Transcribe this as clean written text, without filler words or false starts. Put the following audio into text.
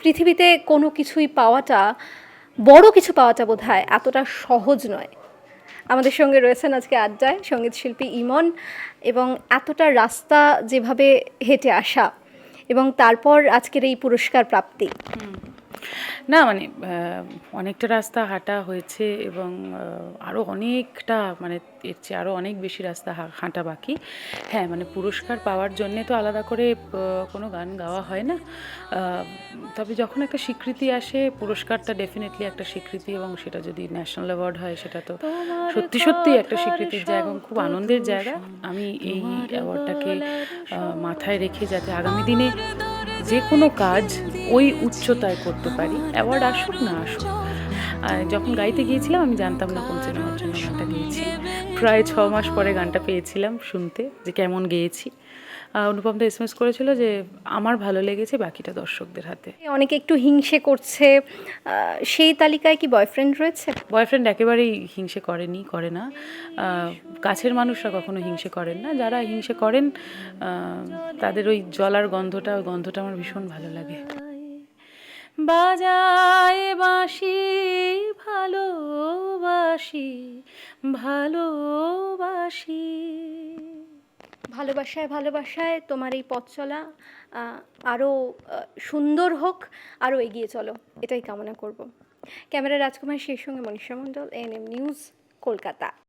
পৃথিবীতে কোনো কিছুই পাওয়াটা, বড় কিছু পাওয়াটা বোধহয় এতটা সহজ নয়। আমাদের সঙ্গে রয়েছেন আজকে আড্ডায় সঙ্গীত শিল্পী ইমন, এবং এতটা রাস্তা যেভাবে হেঁটে আসা এবং তারপর আজকের এই পুরস্কার প্রাপ্তি। না মানে অনেকটা রাস্তা হাঁটা হয়েছে এবং আরও অনেকটা মানে এর চেয়ে আরও অনেক বেশি রাস্তা হাঁটা বাকি। হ্যাঁ মানে পুরস্কার পাওয়ার জন্যে তো আলাদা করে কোনো গান গাওয়া হয় না, তবে যখন একটা স্বীকৃতি আসে পুরস্কারটা ডেফিনেটলি একটা স্বীকৃতি, এবং সেটা যদি ন্যাশনাল অ্যাওয়ার্ড হয় সেটা তো সত্যি সত্যি একটা স্বীকৃতির জায়গা এবং খুব আনন্দের জায়গা। আমি এই অ্যাওয়ার্ডটাকে মাথায় রেখে যাতে আগামী দিনে যে কোনো কাজ ওই উচ্চতায় করতে পারি, অ্যাওয়ার্ড আসুক না আসুক। যখন গাইতে গিয়েছিলাম আমি জানতাম না কোন সিনেমার জন্য গানটা গেয়েছি, প্রায় 6 মাস পরে গানটা পেয়েছিলাম শুনতে যে কেমন গেয়েছি। অনুপম দা এসএমএস করেছিল যে আমার ভালো লেগেছে, বাকিটা দর্শকদের হাতে। অনেকে একটু হিংসে করছে, সেই তালিকায় কি বয়ফ্রেন্ড রয়েছে? বয়ফ্রেন্ড একেবারেই হিংসে করেনি, করে না। কাছের মানুষরা কখনো হিংসে করেন না, যারা হিংসে করেন তাদের ওই জলার গন্ধটা, ওই গন্ধটা আমার ভীষণ ভালো লাগে। বাজায় বাঁশি ভালোবাসি, ভালোবাসি। ভালোবাসায় ভালোবাসায় তোমার এই পথ চলা আরও সুন্দর হোক, আরও এগিয়ে চলো, এটাই কামনা করব। ক্যামেরা রাজকুমার শের সঙ্গে মনীষা মণ্ডল, এএনএম নিউজ, কলকাতা।